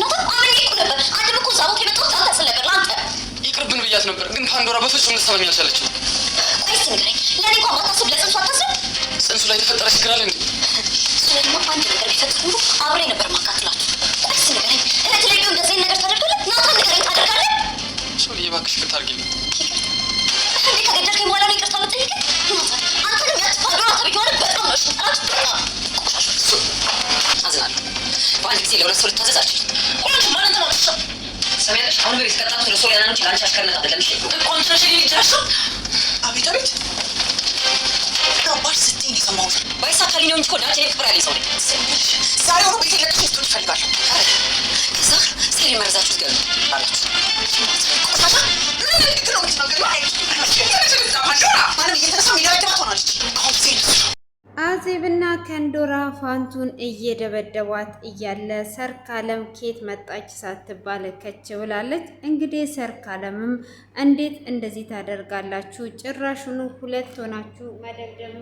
ነው አመኔ እኮ ነበር። አንተም እኮ ዛው ከመጣው ዛታ ስለነበር ላንተ ይቅርብን ብያት ነበር፣ ግን ፓንዶራ በፍጹም ልትሰማኝ አልቻለችም። ቆይ ንገረኝ፣ ለኔ እንኳን ማታስብ ለጽንሱ አታስብ። ጽንሱ ላይ ተፈጠረ ችግር አለ እንዴ? ስለማ አንድ ነገር ቢፈጠር ሁሉ አብሬ ነበር ማካትላችሁ። ቆይ ንገረኝ፣ እህት ላይ እንደዚህ ነገር ታደርጋለህ? ናታን ንገረኝ፣ ታደርጋለህ? ሶሊ እባክሽ ይቅርታ አድርጊልኝ። እንዴ ከገደልከኝ በኋላ ነው ይቅርታ የምጠይቅህ? ናታን አንተንም ያቺ ፓንዶራ ተብዬዋለሁ በጣም ነው ሽጣት በጣም አዝናለሁ። በአንድ ጊዜ ለሁለት ሰው ልታዘዝ አልችልም። ሁለቱም ማለት ነው። ሰሚያለሽ? አሁን በቤት ቀጣቱ ለሶሊያና ነው እንጂ ለአንቺ አሽከርነት አይደለም። እሺ ኮንትራሽ ይልጃሽ። አቤት አቤት ከባድ ስትይ የሰማሁት ባይሳካልኝ ነው እንጂ እኮ ለአንቺ ክብር ያለኝ ሰው ነኝ። ዛሬ ሆኖ ቤት ለቅሽ ልትሆን ይፈልጋል። ከዛ ሴሪ መርዛችሁ ትገሉ አላችሁ። ቆሻሻ ምን ንግግር ነው የምትናገሪው? ማንም እየተነሳ ሚዳደባት ሆናለች። አሁን ሴሪ አዜብና ከንዶራ ፋንቱን እየደበደቧት እያለ ሰርካለም ኬት መጣች ሳትባል ከች ብላለች። እንግዲህ ሰርካለምም እንዴት እንደዚህ ታደርጋላችሁ? ጭራሹኑ ሁለት ሆናችሁ መደብደብ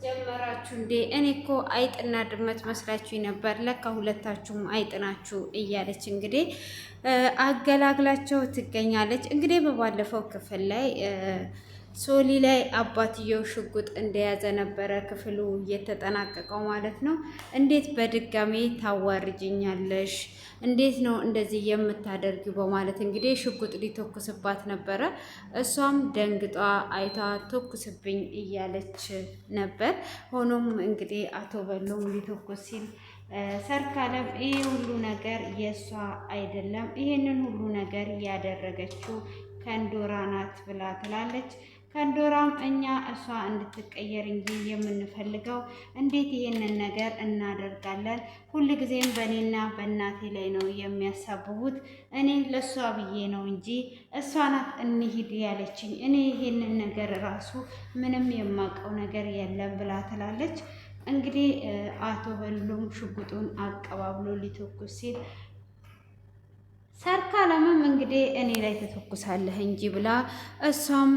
ጀመራችሁ እንዴ? እኔ እኮ አይጥና ድመት መስላችሁ ነበር፣ ለካ ሁለታችሁም አይጥናችሁ እያለች እንግዲህ አገላግላቸው ትገኛለች። እንግዲህ በባለፈው ክፍል ላይ ሶሊ ላይ አባትየው ሽጉጥ እንደያዘ ነበረ ክፍሉ እየተጠናቀቀው ማለት ነው። እንዴት በድጋሜ ታዋርጅኛለሽ? እንዴት ነው እንደዚህ የምታደርጊው? በማለት እንግዲህ ሽጉጥ ሊተኩስባት ነበረ። እሷም ደንግጧ አይቷ ተኩስብኝ እያለች ነበር። ሆኖም እንግዲህ አቶ በሎም ሊተኩስ ሲል ሰርካለም ይሄ ሁሉ ነገር የእሷ አይደለም፣ ይሄንን ሁሉ ነገር ያደረገችው ከንዶራ ናት ብላ ትላለች። ከንዶራም እኛ እሷ እንድትቀየር እንጂ የምንፈልገው እንዴት ይሄንን ነገር እናደርጋለን? ሁልጊዜም በእኔና በእናቴ ላይ ነው የሚያሳብቡት። እኔ ለእሷ ብዬ ነው እንጂ እሷ ናት እንሂድ ያለችኝ። እኔ ይሄንን ነገር ራሱ ምንም የማውቀው ነገር የለም ብላ ትላለች። እንግዲህ አቶ በሉም ሽጉጡን አቀባብሎ ሊተኩስ ሲል ሰርካለምም እንግዲህ እኔ ላይ ተተኩሳለህ እንጂ ብላ እሷም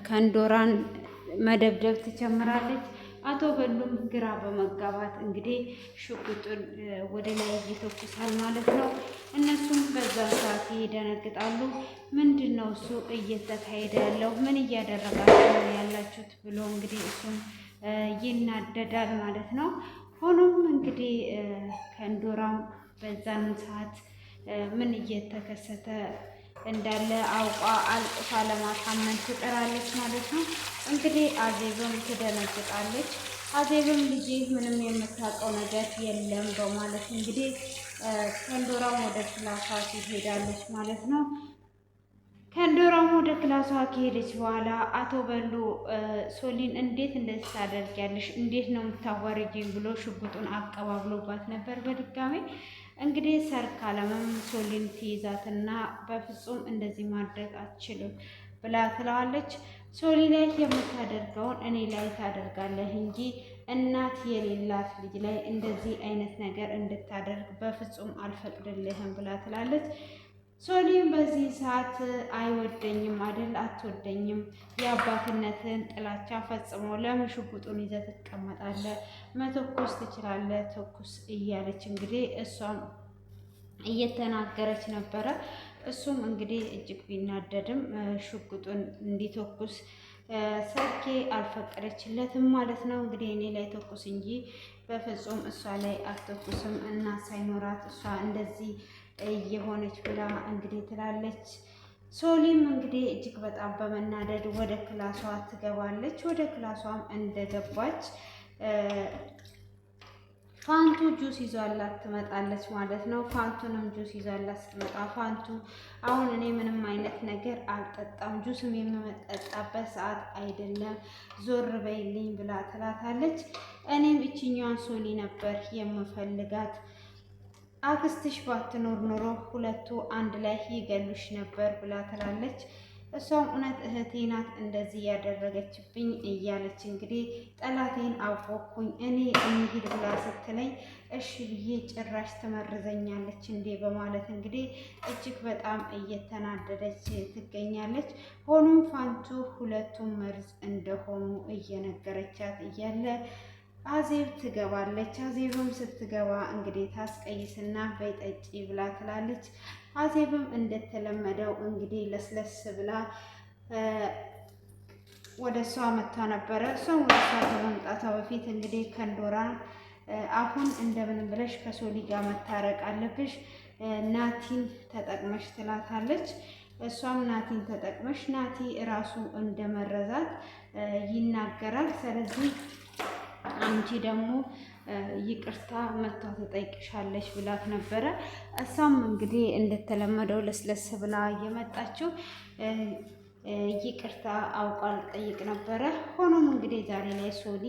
ከንዶራን መደብደብ ትጀምራለች። አቶ በሉም ግራ በመጋባት እንግዲህ ሽጉጡን ወደ ላይ ይተኩሳል ማለት ነው። እነሱም በዛ ሰዓት ይደነግጣሉ። ምንድን ነው እሱ እየተካሄደ ያለው? ምን እያደረጋችሁ ነው ያላችሁት? ብሎ እንግዲህ እሱም ይናደዳል ማለት ነው። ሆኖም እንግዲህ ከንዶራም በዛን ሰዓት ምን እየተከሰተ እንዳለ አውቋ አልቅሳ ለማሳመን ትጥራለች ማለት ነው። እንግዲህ አዜብም ትደነግጣለች። አዜብም ልጅ ምንም የምታውቀው ነገር የለም በማለት እንግዲህ ከንዶራም ወደ ክላሷ ትሄዳለች ማለት ነው። ከንዶራም ወደ ክላሷ ከሄደች በኋላ አቶ በሉ ሶሊን እንዴት እንደዚህ ታደርጊያለሽ? እንዴት ነው የምታዋርጂኝ? ብሎ ሽጉጡን አቀባብሎባት ነበር በድጋሚ። እንግዲህ ሰርካለምም ሶሊን ትይዛትና በፍጹም እንደዚህ ማድረግ አትችልም ብላ ትለዋለች። ሶሊ ላይ የምታደርገውን እኔ ላይ ታደርጋለህ እንጂ እናት የሌላት ልጅ ላይ እንደዚህ አይነት ነገር እንድታደርግ በፍጹም አልፈቅድልህም ብላ ትላለች። ሶሊም በዚህ ሰዓት አይወደኝም አይደል? አትወደኝም። የአባትነትን ጥላቻ ፈጽሞ ለምን ሽጉጡን ይዘህ ትቀመጣለህ? መተኮስ ትችላለህ፣ ተኩስ እያለች እንግዲህ እሷም እየተናገረች ነበረ። እሱም እንግዲህ እጅግ ቢናደድም ሽጉጡን እንዲተኩስ ሰርኬ አልፈቀደችለትም ማለት ነው። እንግዲህ እኔ ላይ ተኩስ እንጂ በፍጹም እሷ ላይ አትተኩስም እና ሳይኖራት እሷ እንደዚህ እየሆነች ብላ እንግዲህ ትላለች። ሶሊም እንግዲህ እጅግ በጣም በመናደድ ወደ ክላሷ ትገባለች። ወደ ክላሷም እንደገባች ፋንቱ ጁስ ይዟላት ትመጣለች ማለት ነው። ፋንቱንም ጁስ ይዟላት ስትመጣ ፋንቱ አሁን እኔ ምንም አይነት ነገር አልጠጣም፣ ጁስም የምጠጣበት ሰዓት አይደለም፣ ዞር በይልኝ ብላ ትላታለች። እኔም እችኛዋን ሶሊ ነበር የምፈልጋት፣ አክስትሽ ባትኖር ኖሮ ሁለቱ አንድ ላይ ይገሉሽ ነበር ብላ ትላለች። እሷም እውነት እህቴ ናት እንደዚህ ያደረገችብኝ እያለች እንግዲህ ጠላቴን አወቅኩኝ እኔ እንሂድ ብላ ስትለኝ እሺ ብዬ ጭራሽ ትመርዘኛለች እንዴ በማለት እንግዲህ እጅግ በጣም እየተናደደች ትገኛለች። ሆኖም ፋንቱ ሁለቱም መርዝ እንደሆኑ እየነገረቻት እያለ አዜብ ትገባለች። አዜብም ስትገባ እንግዲህ ታስቀይስና በይጠጪ ብላ ትላለች። አዜብም እንደተለመደው እንግዲህ ለስለስ ብላ ወደ እሷ መጥታ ነበረ። እሷም ወደ እሷ ከመምጣቷ በፊት እንግዲህ ከንዶራን አሁን እንደምን ብለሽ ከሶሊ ጋር መታረቅ አለብሽ፣ ናቲን ተጠቅመሽ ትላታለች። እሷም ናቲን ተጠቅመሽ ናቲ እራሱ እንደመረዛት ይናገራል። ስለዚህ አንቺ ደግሞ ይቅርታ መታ ተጠይቅሻለች ብላት ነበረ። እሷም እንግዲህ እንደተለመደው ለስለስ ብላ የመጣችው ይቅርታ አውቃል ጠይቅ ነበረ። ሆኖም እንግዲህ ዛሬ ላይ ሶሊ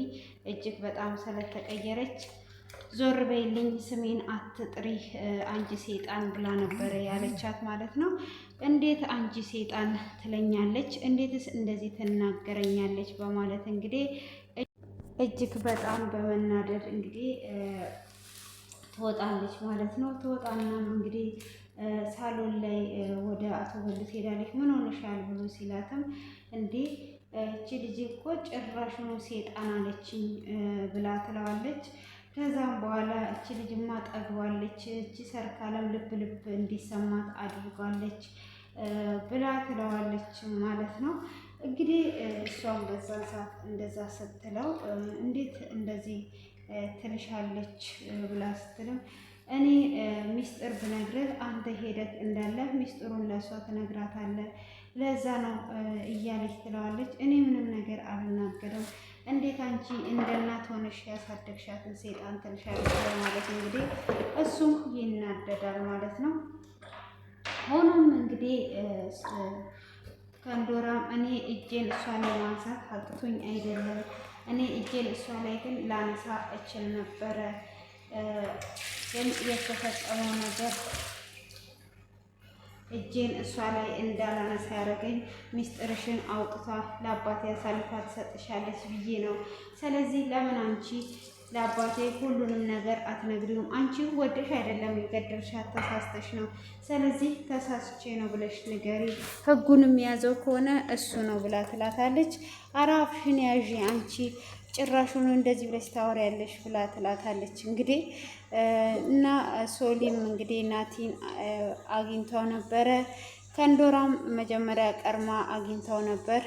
እጅግ በጣም ስለተቀየረች ዞር በይልኝ፣ ስሜን አትጥሪ አንቺ ሴጣን ብላ ነበረ ያለቻት ማለት ነው። እንዴት አንቺ ሴጣን ትለኛለች? እንዴትስ እንደዚህ ትናገረኛለች? በማለት እንግዲህ እጅግ በጣም በመናደድ እንግዲህ ትወጣለች ማለት ነው። ትወጣናም እንግዲህ ሳሎን ላይ ወደ አቶ በሉ ትሄዳለች። ምን ሆነሻል ብሎ ሲላትም እንዴ እቺ ልጅ እኮ ጭራሹኑ ሴጣን አለችኝ ብላ ትለዋለች። ከዛም በኋላ እቺ ልጅማ ጠግባለች፣ እቺ ሰርካለም ልብ ልብ እንዲሰማት አድርጋለች ብላ ትለዋለች ማለት ነው። እንግዲህ እሷም በዛ ሰዓት እንደዛ ስትለው እንዴት እንደዚህ ትልሻለች ብላ ስትልም እኔ ሚስጥር ብነግርህ አንተ ሄደህ እንዳለ ሚስጥሩን ለእሷ ትነግራታለህ፣ ለዛ ነው እያለች ትለዋለች። እኔ ምንም ነገር አልናገርም፣ እንዴት አንቺ እንደ እናት ሆነሽ ያሳደግሻትን ሴጣን ትልሻለች ማለት እንግዲህ እሱም ይናደዳል ማለት ነው። ሆኖም እንግዲህ ከንዶራም እኔ እጄን እሷ ላይ ማንሳት አቅቶኝ አይደለም፣ እኔ እጄን እሷ ላይ ግን ላነሳ እችል ነበረ፣ ግን የተፈጸመው ነገር እጄን እሷ ላይ እንዳላነሳ ያደረገኝ ሚስጥርሽን አውጥታ ለአባቴ አሳልፋ ትሰጥሻለች ብዬ ነው። ስለዚህ ለምን አንቺ ለአባቴ ሁሉንም ነገር አትነግሪውም? አንቺ ወደሽ አይደለም የገደልሻት፣ ተሳስተሽ ነው። ስለዚህ ተሳስቼ ነው ብለሽ ንገሪ፣ ህጉንም የያዘው ከሆነ እሱ ነው ብላ ትላታለች። ኧረ አፍሽን ያዢ አንቺ ጭራሹን እንደዚህ ብለሽ ታወሪያለሽ ብላ ትላታለች። እንግዲህ እና ሶሊም እንግዲህ ናቲን አግኝተው ነበረ። ከንዶራም መጀመሪያ ቀርማ አግኝተው ነበር።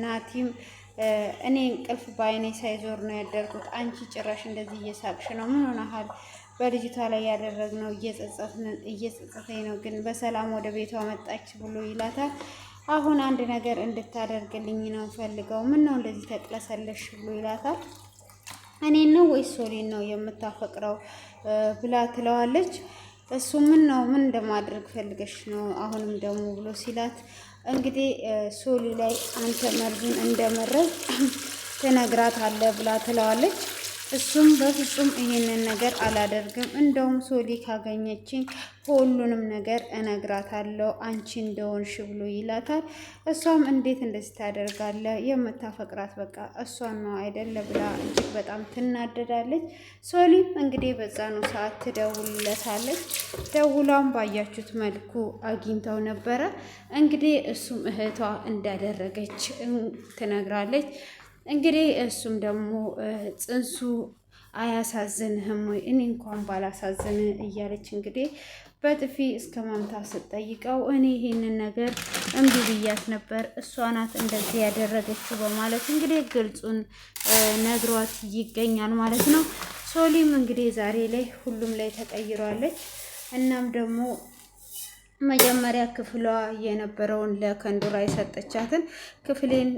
ናቲም እኔ እንቅልፍ በአይኔ ሳይዞር ነው ያደርኩት፣ አንቺ ጭራሽ እንደዚህ እየሳቅሽ ነው፣ ምን ሆነሃል? በልጅቷ ላይ ያደረግነው እየጸጸተኝ ነው፣ ግን በሰላም ወደ ቤቷ መጣች ብሎ ይላታል። አሁን አንድ ነገር እንድታደርግልኝ ነው ፈልገው፣ ምን ነው እንደዚህ ተቅለሰለሽ ብሎ ይላታል። እኔን ነው ወይስ ሶሊን ነው የምታፈቅረው ብላ ትለዋለች። እሱ ምን ነው ምን እንደማድረግ ፈልገሽ ነው አሁንም ደግሞ ብሎ ሲላት እንግዲህ ሶሊ ላይ አንተ መርዙን እንደመረዝ ትነግራታለህ ብላ ትለዋለች። እሱም በፍጹም ይሄንን ነገር አላደርግም፣ እንደውም ሶሊ ካገኘችኝ ሁሉንም ነገር እነግራታለሁ አንቺ እንደሆንሽ ብሎ ይላታል። እሷም እንዴት እንደዚህ ታደርጋለህ? የምታፈቅራት በቃ እሷን ነው አይደለ ብላ እጅግ በጣም ትናደዳለች። ሶሊም እንግዲህ በዛኑ ሰዓት ትደውልለታለች። ደውላም ባያችሁት መልኩ አግኝተው ነበረ። እንግዲህ እሱም እህቷ እንዳደረገች ትነግራለች። እንግዲህ እሱም ደግሞ ጽንሱ አያሳዝንህም ወይ? እኔ እንኳን ባላሳዝን እያለች እንግዲህ በጥፊ እስከ መምታት ስትጠይቀው እኔ ይሄንን ነገር እምቢ ብያት ነበር፣ እሷ ናት እንደዚህ ያደረገችው በማለት እንግዲህ ግልጹን ነግሯት ይገኛል ማለት ነው። ሶሊም እንግዲህ ዛሬ ላይ ሁሉም ላይ ተቀይሯለች። እናም ደግሞ መጀመሪያ ክፍሏ የነበረውን ለከንዶራ የሰጠቻትን ክፍሌን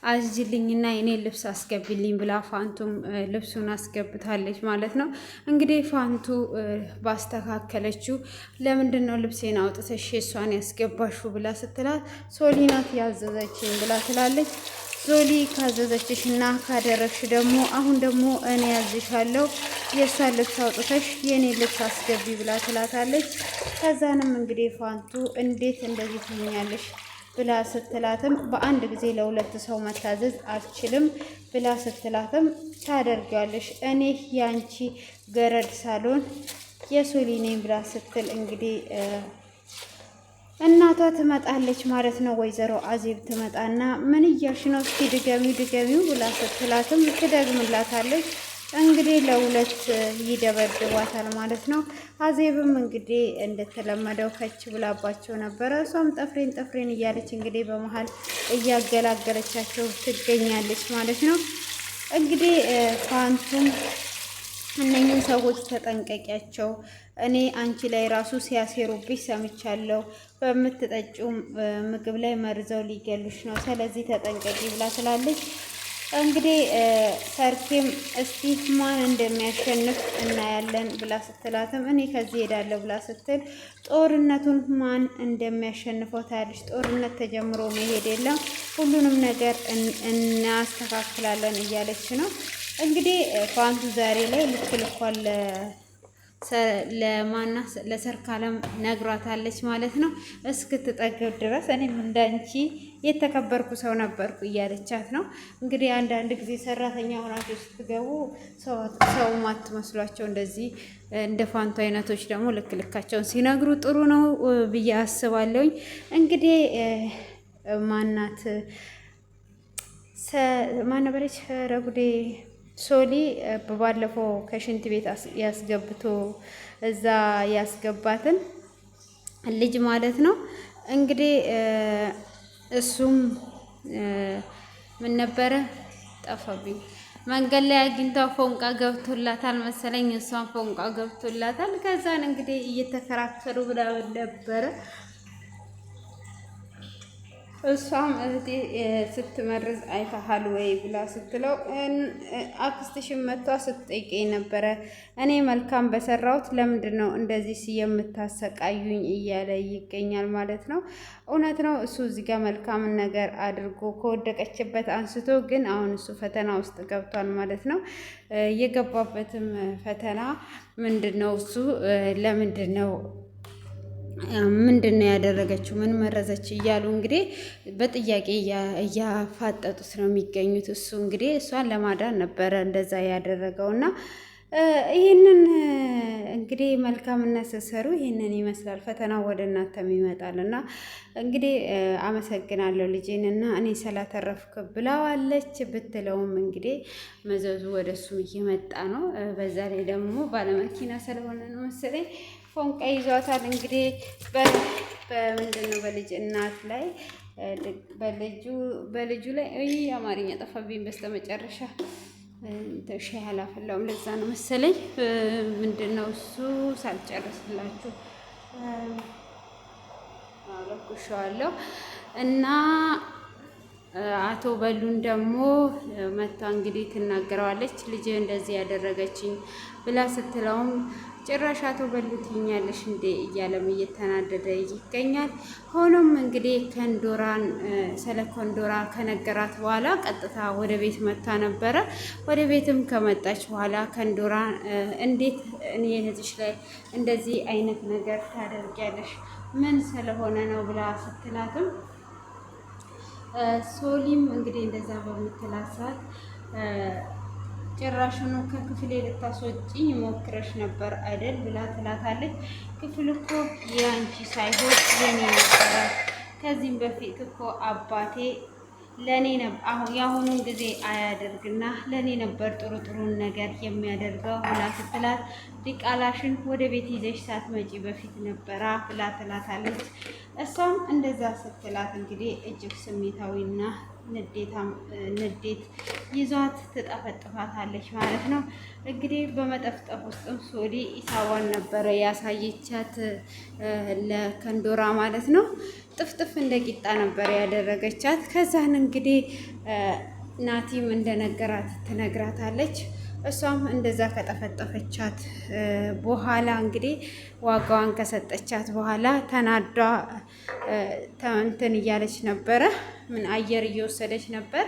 አዝልኝና የኔን ልብስ አስገቢልኝ ብላ ፋንቱም ልብሱን አስገብታለች ማለት ነው። እንግዲህ ፋንቱ ባስተካከለችው ለምንድን ነው ልብሴን አውጥተሽ እሷን ያስገባሹ ብላ ስትላት ሶሊ ናት ያዘዘችኝ ብላ ትላለች። ሶሊ ካዘዘችሽ እና ካደረግሽ ደግሞ አሁን ደግሞ እኔ ያዝሻለሁ የእሷን ልብስ አውጥተሽ የኔ ልብስ አስገቢ ብላ ትላታለች። ከዛንም እንግዲህ ፋንቱ እንዴት እንደዚህ ትኛለሽ ብላ ስትላትም በአንድ ጊዜ ለሁለት ሰው መታዘዝ አልችልም ብላ ስትላትም ታደርጊያለሽ፣ እኔ ያንቺ ገረድ ሳሎን የሶሊ ነኝ ብላ ስትል እንግዲህ እናቷ ትመጣለች ማለት ነው። ወይዘሮ አዜብ ትመጣና ምን እያልሽ ነው? እስኪ ድገሚው ብላ ስትላትም ትደግምላታለች። እንግዲህ ለሁለት ይደበድቧታል ማለት ነው። አዜብም እንግዲህ እንደተለመደው ከች ብላባቸው ነበረ። እሷም ጠፍሬን እያለች እንግዲህ በመሀል እያገላገለቻቸው ትገኛለች ማለት ነው። እንግዲህ ፋንቱም እነኝህን ሰዎች ተጠንቀቂያቸው፣ እኔ አንቺ ላይ ራሱ ሲያሴሩብሽ ሰምቻለሁ፣ በምትጠጪው ምግብ ላይ መርዘው ሊገሉሽ ነው፣ ስለዚህ ተጠንቀቂ ብላ ስላለች እንግዲህ ሰርኬም እስቲ ማን እንደሚያሸንፍ እናያለን ብላ ስትላትም እኔ ከዚህ ሄዳለሁ ብላ ስትል ጦርነቱን ማን እንደሚያሸንፈው ታያለች። ጦርነት ተጀምሮ መሄድ የለም ሁሉንም ነገር እናስተካክላለን እያለች ነው። እንግዲህ ፋንቱ ዛሬ ላይ ልኳን ለሰርካለም ነግሯታለች ማለት ነው። እስክትጠገብ ድረስ እኔም እንዳንቺ የተከበርኩ ሰው ነበርኩ እያለቻት ነው። እንግዲህ አንዳንድ ጊዜ ሰራተኛ ሆናችሁ ስትገቡ ሰው ማትመስሏቸው እንደዚህ እንደ ፋንቱ አይነቶች ደግሞ ልካቸውን ሲነግሩ ጥሩ ነው ብዬ አስባለሁኝ። እንግዲህ ማናት ማነበረች ረጉዴ ሶሊ ባለፈው ከሽንት ቤት ያስገብቶ እዛ ያስገባትን ልጅ ማለት ነው። እንግዲህ እሱም ምን ነበረ ጠፋብኝ። መንገድ ላይ አግኝታ ፎንቃ ገብቶላታል መሰለኝ። እሷን ፎንቃ ገብቶላታል። ከዛን እንግዲህ እየተከራከሩ ብላ ነበረ። እሷም እህቴ ስትመርዝ አይተሃል ወይ ብላ ስትለው አክስትሽን መቷ ስትጠይቀኝ ነበረ። እኔ መልካም በሰራሁት ለምንድን ነው እንደዚህ የምታሰቃዩኝ እያለ ይገኛል ማለት ነው። እውነት ነው እሱ እዚህ ጋር መልካምን ነገር አድርጎ ከወደቀችበት አንስቶ፣ ግን አሁን እሱ ፈተና ውስጥ ገብቷል ማለት ነው። የገባበትም ፈተና ምንድን ነው? እሱ ምንድን ነው ያደረገችው? ምን መረዘች? እያሉ እንግዲህ በጥያቄ እያፋጠጡት ነው የሚገኙት። እሱ እንግዲህ እሷን ለማዳን ነበረ እንደዛ ያደረገውና ይህንን እንግዲህ መልካምነት ስትሰሩ ይህንን ይመስላል። ፈተናው ወደ እናንተም ይመጣል እና እንግዲህ አመሰግናለሁ ልጄንና እኔ ስላተረፍክ ብላዋለች። ብትለውም እንግዲህ መዘዙ ወደ እሱም እየመጣ ነው። በዛ ላይ ደግሞ ባለመኪና ስለሆነ ነው መሰለኝ ፎንቃ ይዟታል። እንግዲህ በምንድን ነው በልጅ እናት ላይ በልጁ ላይ አማርኛ ጠፋብኝ። በስተመጨረሻ ሻይ አላፈላውም ለዛ ነው መሰለኝ። ምንድን ነው እሱ ሳልጨርስላችሁ አለኩሻለሁ እና አቶ በሉን ደግሞ መታ እንግዲህ ትናገረዋለች። ልጅ እንደዚህ ያደረገችኝ ብላ ስትለውም ጭራሽ አቶ በሉ ትኛለሽ እንዴ እያለም እየተናደደ ይገኛል። ሆኖም እንግዲህ ስለ ኮንዶራ ከነገራት በኋላ ቀጥታ ወደ ቤት መታ ነበረ። ወደ ቤትም ከመጣች በኋላ ኮንዶራ እንዴት እኔ እህትሽ ላይ እንደዚህ አይነት ነገር ታደርጊያለሽ? ምን ስለሆነ ነው ብላ ስትላትም ሶሊም እንግዲህ እንደዛ በምትላት ሰዓት ጭራሽኑ ከክፍሌ ልታስወጪኝ ሞክረሽ ነበር አይደል ብላ ትላታለች። ክፍል እኮ የአንቺ ሳይሆን የኔ ነበረ። ከዚህም በፊት እኮ አባቴ ለኔ አሁን የአሁኑን ጊዜ አያደርግና ለኔ ነበር ጥሩን ነገር የሚያደርገው ብላ ስትላት ዲቃላሽን ወደ ቤት ይዘሽ ሳትመጪ በፊት ነበራ ብላ ትላታለች። እሷም እንደዛ ስትላት እንግዲህ እጅግ ስሜታዊና ንዴት ይዟት ትጠፈጥፋታለች ማለት ነው። እንግዲህ በመጠፍጠፍ ውስጥም ሶሊ ኢሳዋን ነበረ ያሳየቻት ለኮንዶራ ማለት ነው። ጥፍጥፍ እንደ ቂጣ ነበር ያደረገቻት። ከዛን እንግዲህ ናቲም እንደነገራት ትነግራታለች። እሷም እንደዛ ከጠፈጠፈቻት በኋላ እንግዲህ ዋጋዋን ከሰጠቻት በኋላ ተናዷ እንትን እያለች ነበረ። ምን አየር እየወሰደች ነበር።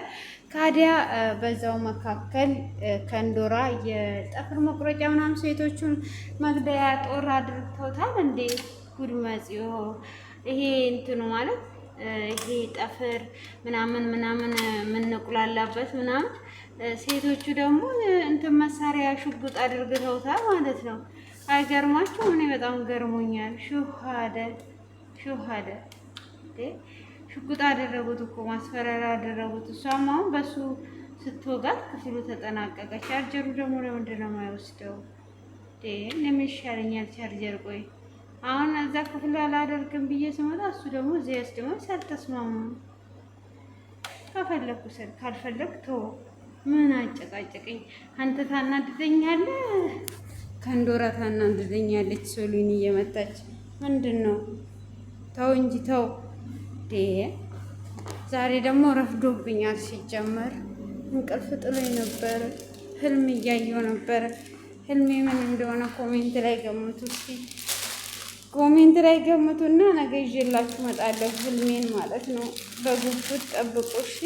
ካዲያ በዛው መካከል ኮንዶራ የጠፍር መቁረጫ ምናምን ሴቶቹን መግደያ ጦር አድርገውታል እንዴ! ጉድ መጽዮ ይሄ እንትኑ ማለት ይሄ ጠፍር ምናምን የምንቁላላበት ምናምን ሴቶቹ ደግሞ እንትን መሳሪያ ሽጉጥ አድርገውታል ማለት ነው። አይገርማችሁም? እኔ በጣም ገርሞኛል። ሹሃደ ሹሃደ ሽጉጥ አደረጉት እኮ ማስፈራሪያ አደረጉት። እሷም አሁን በሱ ስትወጋት ክፍሉ ተጠናቀቀ። ቻርጀሩ ደግሞ ለምንድን ነው የማይወስደው? እኔም ይሻለኛል ቻርጀር። ቆይ አሁን እዛ ክፍሉ አላደርግም ብዬ ስመጣ እሱ ደግሞ እዚህ ያስደማል። ሳልተስማሙ ከፈለኩ ስል ካልፈለግ ተው። ምን አጨቃጨቀኝ? አንተ ታናድደኛለህ፣ ከንዶራ ታናድደኛለች። ሶሊን እየመጣች ምንድን ነው? ተው እንጂ ተው። ዛሬ ደግሞ ረፍዶብኛል። ሲጀመር እንቅልፍ ጥሎኝ ነበረ። ህልም እያየሁ ነበረ። ህልሜ ምን እንደሆነ ኮሜንት ላይ ገምቱ እስኪ። ኮሜንት ላይ ገምቱና ነገ ይዤላችሁ እመጣለሁ። ህልሜን ማለት ነው። በጉጉት ጠብቁ እሺ።